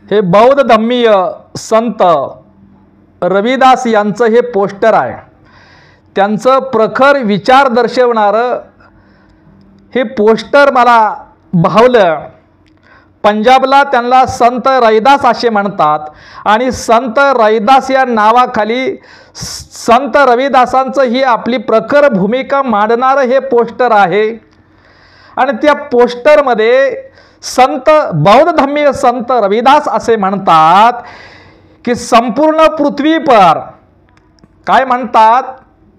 हे बौद्ध धम्मीय संत रविदास यांचं हे पोस्टर आहे। त्यांचं प्रखर विचार दर्शवणारं हे पोस्टर मला भावलं। पंजाबला त्यांना संत रविदास असे म्हणतात आणि संत रविदास या नावाखाली संत रविदासांचं ही आपली प्रखर भूमिका मांडणारं हे पोस्टर आहे। आणि त्या पोस्टरमध्ये संत बौद्ध धम्मीय संत रविदास असे म्हणतात की संपूर्ण पृथ्वी पर काय म्हणतात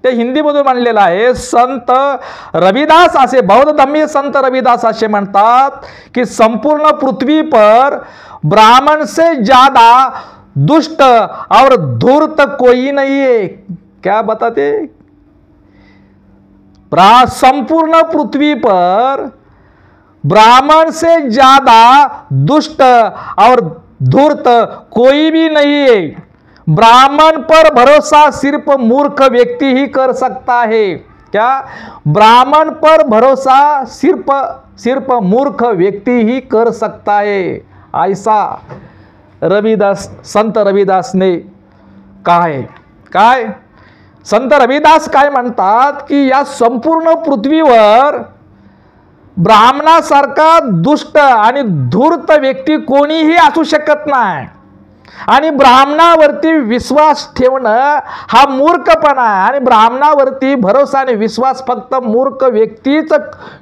ते हिंदीमधून मांडलेलं आहे। संत रविदास असे बौद्ध धम्मीय संत रविदास असे म्हणतात कि संपूर्ण पृथ्वी पर ब्राह्मण से ज्यादा दुष्ट और धूर्त कोई नहीं है। क्या बताते? संपूर्ण पृथ्वी पर ब्राह्मण से ज्यादा दुष्ट और धूर्त कोई भी नहीं है। ब्राह्मण पर भरोसा सिर्फ मूर्ख व्यक्ति ही कर सकता है। क्या? ब्राह्मण पर भरोसा सिर्फ मूर्ख व्यक्ति ही कर सकता है। ऐसा रविदास संत रविदास ने कहा है। काय संत रविदास काय म्हणतात की या संपूर्ण पृथ्वीवर ब्राह्मणासारखा दुष्ट आणि धूर्त व्यक्ती कोणीही असू शकत नाही आणि ब्राह्मणावरती विश्वास ठेवणं हा मूर्खपणा आहे आणि ब्राह्मणावरती भरोसा आणि विश्वास फक्त मूर्ख व्यक्तीच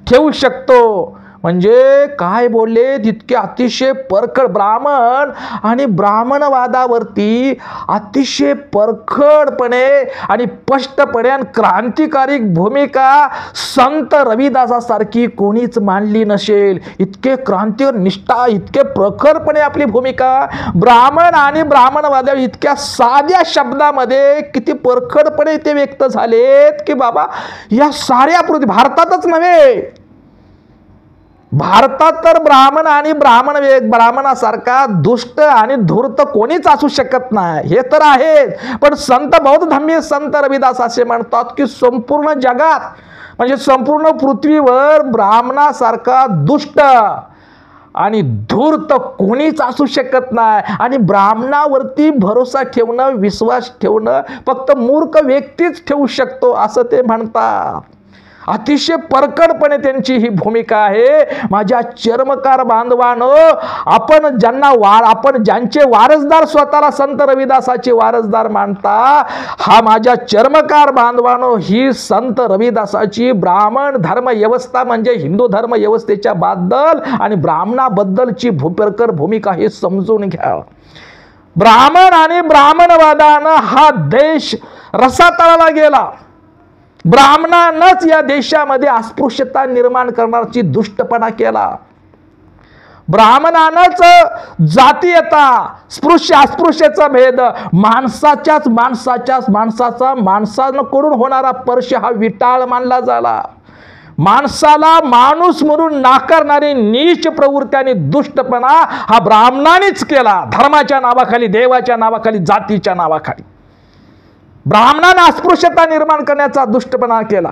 ठेवू शकतो। म्हणजे काय बोलले तितके अतिशय परखड ब्राह्मण आणि ब्राह्मणवादावरती अतिशय परखडपणे आणि स्पष्टपणे आणि क्रांतिकारी भूमिका संत रविदासासारखी कोणीच मांडली नसेल। इतके क्रांतिवर निष्ठा इतके प्रखरपणे आपली भूमिका ब्राह्मण आणि ब्राह्मणवादावर इतक्या साध्या शब्दामध्ये किती परखडपणे ते व्यक्त झालेत की बाबा या साऱ्या पृथ्वी भारतातच नव्हे भारतात तर ब्राह्मण आणि ब्राह्मणासारखा दुष्ट आणि धूर्त कोणीच असू शकत नाही हे तर आहे। पण संत बौद्ध धम्मीय संत रविदास असे म्हणतात की संपूर्ण जगात म्हणजे संपूर्ण पृथ्वीवर ब्राह्मणासारखा दुष्ट आणि धूर्त कोणीच असू शकत नाही आणि ब्राह्मणावरती भरोसा ठेवणं विश्वास ठेवणं फक्त मूर्ख व्यक्तीच ठेवू शकतो असं ते म्हणतात। अतिशय परखडपणे त्यांची ही भूमिका आहे। माझ्या चर्मकार बांधवांनो आपण ज्यांचे वारसदार स्वतःला संत रविदासाचे वारसदार मानता हा माझ्या चर्मकार बांधवांनो ही संत रविदासाची ब्राह्मण धर्म व्यवस्था म्हणजे हिंदू धर्म व्यवस्थेच्या बद्दल आणि ब्राह्मणाबद्दलची परखड भूमिका हे समजून घ्या। ब्राह्मण आणि ब्राह्मणवादानं हा देश रसातळाला गेला। ब्राह्मणानंच या देशामध्ये अस्पृश्यता निर्माण करण्याची दुष्टपणा केला। ब्राह्मणानंच जातीयता अस्पृश्याचा भेद माणसाकडून होणारा स्पर्श हा विटाळ मानला झाला। माणसाला माणूस म्हणून नाकारणारी नीच प्रवृत्ती आणि दुष्टपणा हा ब्राह्मणानेच केला। धर्माच्या नावाखाली देवाच्या नावाखाली जातीच्या नावाखाली ब्राह्मणाने अस्पृश्यता निर्माण करण्याचा दुष्टपणा केला।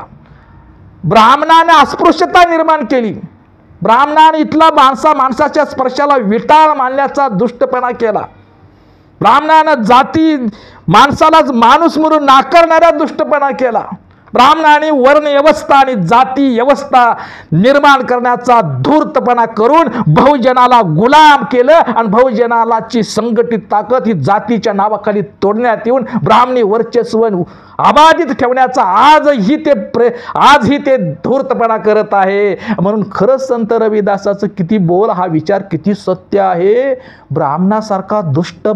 ब्राह्मणाने अस्पृश्यता निर्माण केली। ब्राह्मणाने इथला माणसाच्या स्पर्शाला विटाळ मानण्याचा दुष्टपणा केला। ब्राह्मणाने जाती माणसालाच माणूस म्हणून नाकारणारा दुष्टपणा केला। ब्राह्मणाने वर्ण व्यवस्था आणि जाती व्यवस्था निर्माण करण्याचा धूर्तपणा करून बहुजनाला गुलाम केलं आणि बहुजनालाची संघटित ताकद ही जातीच्या नावाखाली तोडण्यात येऊन ब्राह्मणी वर्चस्व अबाधित ठेवण्याचा आजही ते धूर्तपणा करत आहे। म्हणून खरंच संत रविदासाचं किती बोल हा विचार किती सत्य आहे। ब्राह्मणासारखा दुष्ट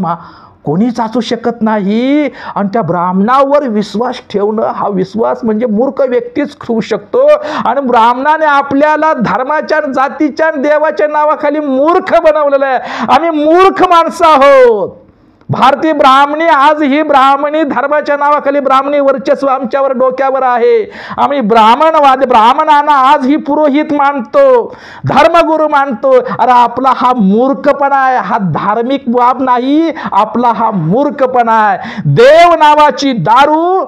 कोणीच असू शकत नाही आणि त्या ब्राह्मणावर विश्वास ठेवणं हा विश्वास म्हणजे मूर्ख व्यक्तीच होऊ शकतो आणि ब्राह्मणाने आपल्याला धर्माच्या जातीच्या देवाच्या नावाखाली मूर्ख बनवलेलं आहे। आम्ही मूर्ख माणसं आहोत। भारतीय ब्राह्मणी आज ही ब्राह्मणी धर्माच्या नावाखाली ब्राह्मणी वर्चस्व आमच्यावर डोक्यावर आहे। आम्ही ब्राह्मणांना आज ही पुरोहित मानतो धर्मगुरू मानतो। अरे आपला हा मूर्खपणा आहे। हा धार्मिक बाब नाही आपला हा मूर्खपणा आहे। देव नावाची दारू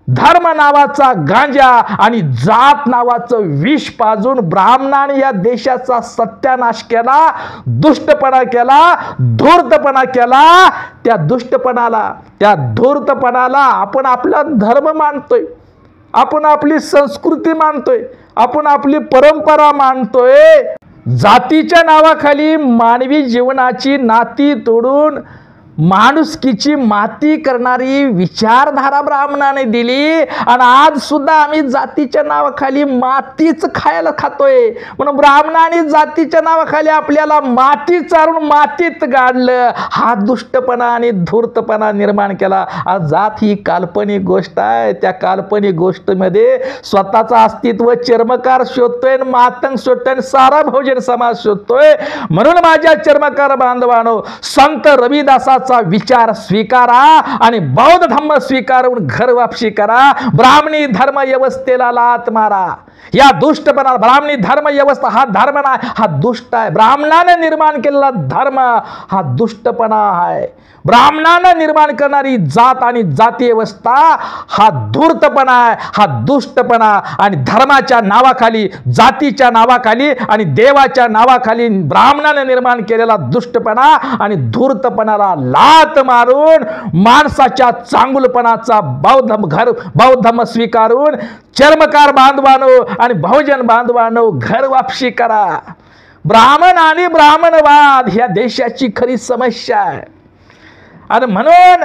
धर्म नावाचा गांजा आणि जात नावाचं विष पाजून ब्राह्मणाने या देशाचा सत्यानाश केला, दुष्टपणा केला, धूर्तपणा केला. त्या दुष्टपणाला, त्या धूर्तपणाला आपण आपला धर्म मानतोय, आपण आपली संस्कृती मानतोय, आपण आपली परंपरा मानतोय. जातीच्या नावाखाली मानवी जीवनाची नाती तोडून माणुसकीची माती करणारी विचारधारा ब्राह्मणाने दिली. आणि आज सुद्धा आम्ही जातीच्या नावाखाली मातीच खायला खातोय. म्हणून ब्राह्मणाने जातीच्या नावाखाली आपल्याला माती चारून मातीत गाडलं. हा दुष्टपणा आणि धूर्तपणा निर्माण केला. आज जात ही काल्पनिक गोष्ट आहे. त्या काल्पनिक गोष्टीमध्ये स्वतःचं अस्तित्व चर्मकार शोधतोय, मातंग शोधतोय, सारा बहुजन समाज शोधतोय. म्हणून माझ्या चर्मकार बांधवांनो, संत रविदासा विचार स्वीकारा आणि बौद्ध धम्म स्वीकारून घर वापसी करा. ब्राह्मणी धर्म व्यवस्थेला लात मारा. या दुष्टपणा, ब्राह्मणी धर्म व्यवस्था हा धर्म नाही, हा दुष्ट आहे. ब्राह्मणाने निर्माण केलेला धर्म हा दुष्टपणा आहे. ब्राह्मणानं निर्माण करणारी जात आणि जाती व्यवस्था हा धूर्तपणा आहे, हा दुष्टपणा. आणि धर्माच्या नावाखाली, जातीच्या नावाखाली आणि देवाच्या नावाखाली ब्राह्मणानं निर्माण केलेला दुष्टपणा आणि धूर्तपणाला लात मारून माणसाच्या चांगुलपणाचा बौद्ध धर्म स्वीकारून चर्मकार बांधवानो आणि बहुजन बांधवानो घर वापसी करा. ब्राह्मण आणि ब्राह्मणवाद ह्या देशाची खरी समस्या आहे. आणि म्हणून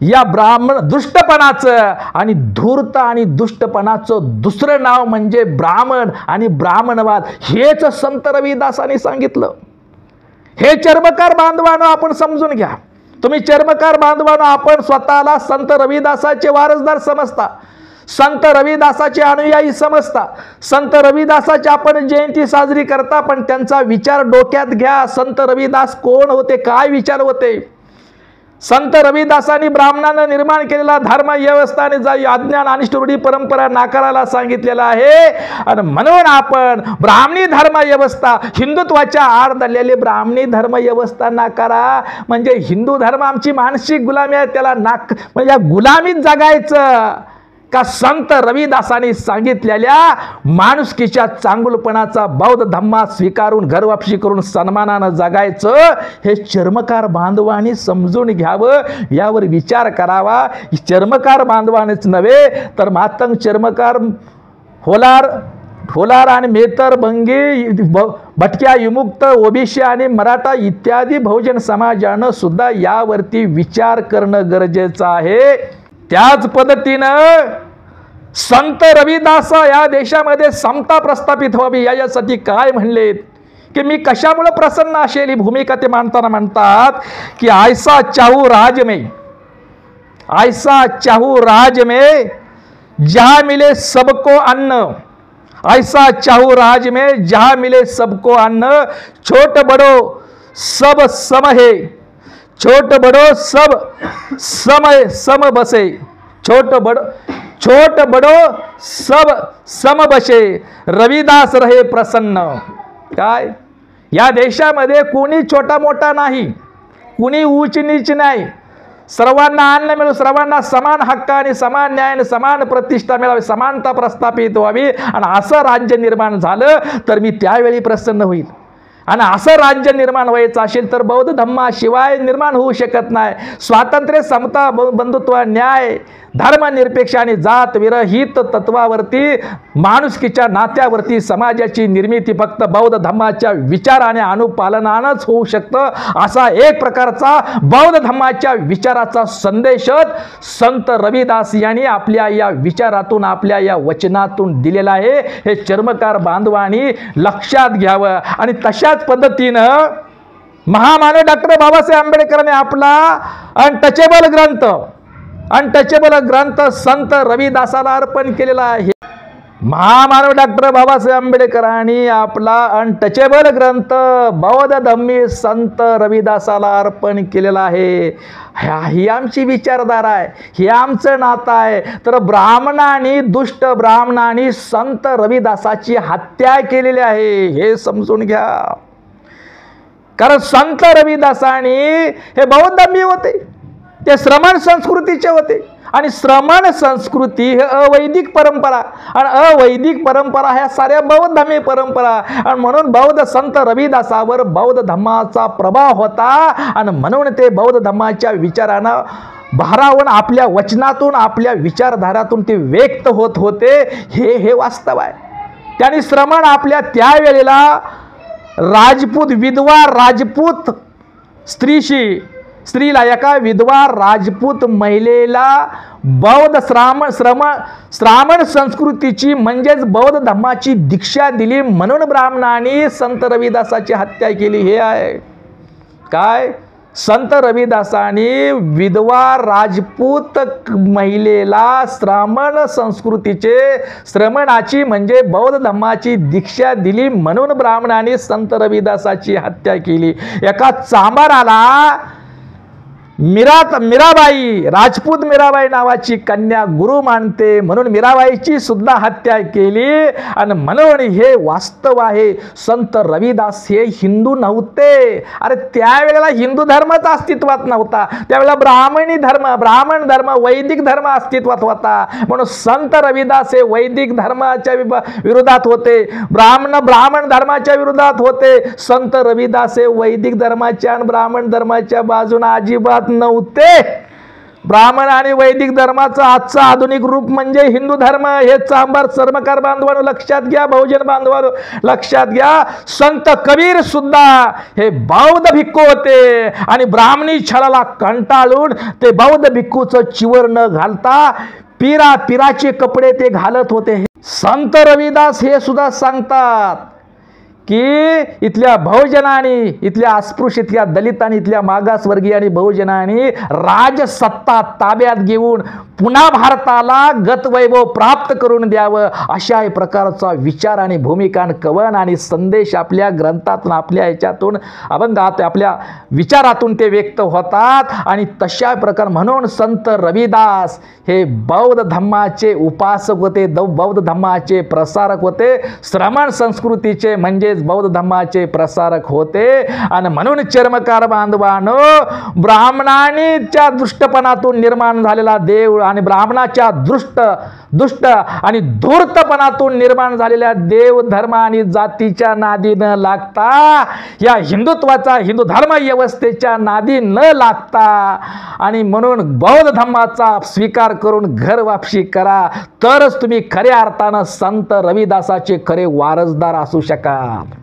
या ब्राह्मण दुष्टपणाचं आणि धूर्त आणि दुष्टपणाचं दुसरं नाव म्हणजे ब्राह्मण आणि ब्राह्मणवाद. हेच संत रविदासांनी सांगितलं. हे चर्मकार बांधवांनो आपण समजून घ्या. तुम्ही चर्मकार बांधवांनो आपण स्वतःला संत रविदासाचे वारसदार समजता, संत रविदासाचे अनुयायी समजता, संत रविदासाची आपण जयंती साजरी करता. पण त्यांचा विचार डोक्यात घ्या. संत रविदास कोण होते, काय विचार होते? संत रविदासांनी ब्राह्मणानं निर्माण केलेला धर्म व्यवस्थाने अज्ञान अनिष्ट रूढी परंपरा नाकारायला सांगितलेला आहे. आणि म्हणून आपण ब्राह्मणी धर्म व्यवस्था, हिंदुत्वाच्या आड दडलेली ब्राह्मणी धर्म व्यवस्था नाकारा. म्हणजे हिंदू धर्म आमची मानसिक गुलामी आहे, त्याला म्हणजे गुलामीत जगायचं का? संत रविदासांनी सांगितलेल्या माणुसकीच्या चांगुलपणाचा बौद्ध धम्मात स्वीकारून घर वापसी करून सन्मानानं जगायचं. हे चर्मकार बांधवांनी समजून घ्यावं, यावर विचार करावा. चर्मकार बांधवानेच नव्हे तर मातंग चर्मकार, होलार आणि मेतर, बंगी, भटक्या, विमुक्त, ओबीसी आणि मराठा इत्यादी बहुजन समाजानं सुद्धा यावरती विचार करणं गरजेचं आहे. त्याच पद्धतीनं संत रविदास या देशामध्ये समता प्रस्थापित व्हावी यासाठी काय म्हणलेत की मी कशामुळे प्रसन्न असेल ही भूमिका ते मांडताना म्हणतात की ऐसा चाहू राज में, ऐसा चाहू राज में जहां मिले सबको अन्न, ऐसा चाहू राज में जहां मिले सबको अन्न, छोट बड़ो सब सम है, छोट बड़ो सब सम बसे, छोट बड़ो सब सम बसे, रविदास रहे प्रसन्न. काय या देशामध्ये कोणी छोटा मोठा नाही, कोणी उच्च नीच नाही. सर्वांना अन्न मिळो, सर्वांना समान हक्क आणि समान न्याय आणि समान प्रतिष्ठा मिळावी, समानता प्रस्थापित व्हावी. आणि असं राज्य निर्माण झालं तर मी त्यावेळी प्रसन्न होईल. आणि असं राज्य निर्माण व्हायचं असेल तर बौद्ध धम्माशिवाय निर्माण होऊ शकत नाही. स्वातंत्र्य, समता, बंधुत्व, न्याय, धर्मनिरपेक्ष आणि जात विरहित तत्वावरती, माणुसकीच्या नात्यावरती समाजाची निर्मिती फक्त बौद्ध धम्माच्या विचाराने अनुपालनानंच होऊ शकतं. असा एक प्रकारचा बौद्ध धम्माच्या विचाराचा संदेशच संत रविदास यांनी आपल्या या विचारातून, आपल्या या वचनातून दिलेला आहे. हे चर्मकार बांधवांनी लक्षात घ्यावं. आणि तशाच पद्धतीनं महामानव डॉक्टर बाबासाहेब आंबेडकरांनी आपला अनटचेबल ग्रंथ संत रविदासाला अर्पण केलेला आहे. महामानव डॉक्टर बाबासाहेब आंबेडकरांनी आपला अनटचेबल ग्रंथ बौद्ध धम्मी संत रविदासाला अर्पण केलेला आहे. ही आमची विचारधारा आहे, हे आमचं नातं आहे. तर ब्राह्मणांनी, दुष्ट ब्राह्मणांनी संत रविदासाची हत्या केलेली आहे, हे समजून घ्या. कारण संत रविदासांनी हे बौद्ध धम्मी होते, ते श्रमण संस्कृतीचे होते. आणि श्रमण संस्कृती हे अवैदिक परंपरा, आणि अवैदिक परंपरा ह्या साऱ्या बौद्ध धर्मी परंपरा, आणि म्हणून बौद्ध संत रविदासावर बौद्ध धर्माचा प्रभाव होता, आणि म्हणून ते बौद्ध धर्माच्या विचारानं भारावून आपल्या वचनातून आपल्या विचारधारातून ते व्यक्त होत होते, हे वास्तव आहे. त्यांनी श्रमण आपल्या त्यावेळेला राजपूत विधवा राजपूत स्त्रीला एका विधवा राजपूत महिलेला बौद्ध श्रामण संस्कृतीची म्हणजेच बौद्ध धर्माची दीक्षा दिली, म्हणून ब्राह्मणांनी संत रविदासाची हत्या केली. हे आहे काय? संत रविदासांनी विधवा राजपूत महिलेला श्रामण संस्कृतीचे श्रमणाची म्हणजे बौद्ध धर्माची दीक्षा दिली, म्हणून ब्राह्मणांनी संत रविदासाची हत्या केली. एका चांभाराला मीराबाई राजपूत मीराबाई नावाची कन्या गुरु मानते, म्हणून मीराबाईची सुद्धा हत्या केली. आणि म्हणून हे वास्तव आहे. संत रविदास हे हिंदू नव्हते. अरे त्यावेळेला हिंदू धर्मच अस्तित्वात नव्हता, त्यावेळेला ब्राह्मण धर्म वैदिक धर्म अस्तित्वात होता. म्हणून संत रविदास हे वैदिक धर्माच्या विरोधात होते, ब्राह्मण धर्माच्या विरोधात होते. संत रविदास हे वैदिक धर्माच्या आणि ब्राह्मण धर्माच्या बाजूने अजिबात नव्हते. ब्राह्मण आणि वैदिक धर्माचा आजचा आधुनिक रूप म्हणजे हिंदू धर्म. हे चांभार चर्मकार बांधवांनो लक्षात घ्या, बहुजन बांधवांनो लक्षात घ्या. संत कबीर सुद्धा हे बौद्ध भिक्खू होते, आणि ब्राह्मणी छळाला कंटाळून ते बौद्ध भिक्खूचं चिवर न घालता पिराचे कपडे ते घालत होते. संत रविदास हे सुद्धा सांगतात की इथल्या बहुजनांनी, इथल्या अस्पृश्य, इथल्या दलितांनी, इथल्या मागासवर्गीय बहुजनांनी राजसत्ता ताब्यात घेऊन पुन्हा भारताला गतवैभव प्राप्त करून द्यावं, अशा प्रकारचा विचार आणि भूमिका कवन आणि संदेश आपल्या ग्रंथातून, आपल्या ह्याच्यातून अभंगात, आपल्या विचारातून ते व्यक्त होतात. आणि तशा प्रकार म्हणून संत रविदास हे बौद्ध धर्माचे उपासक होते, बौद्ध धर्माचे प्रसारक होते, श्रमण संस्कृतीचे म्हणजेच बौद्ध धर्माचे प्रसारक होते. आणि म्हणून चर्मकार बांधवांनो, ब्राह्मणांच्या दुष्टपणातून निर्माण झालेला देव आणि ब्राह्मणाच्या दुष्ट आणि धूर्तपणातून निर्माण झालेल्या देव धर्म आणि जातीच्या नादी न लागता, या हिंदुत्वाचा हिंदू धर्म व्यवस्थेच्या नादी न लागता, आणि म्हणून बौद्ध धर्माचा स्वीकार करून घर वापसी करा, तरच तुम्ही खऱ्या अर्थानं संत रविदासाचे खरे वारसदार असू शकाल.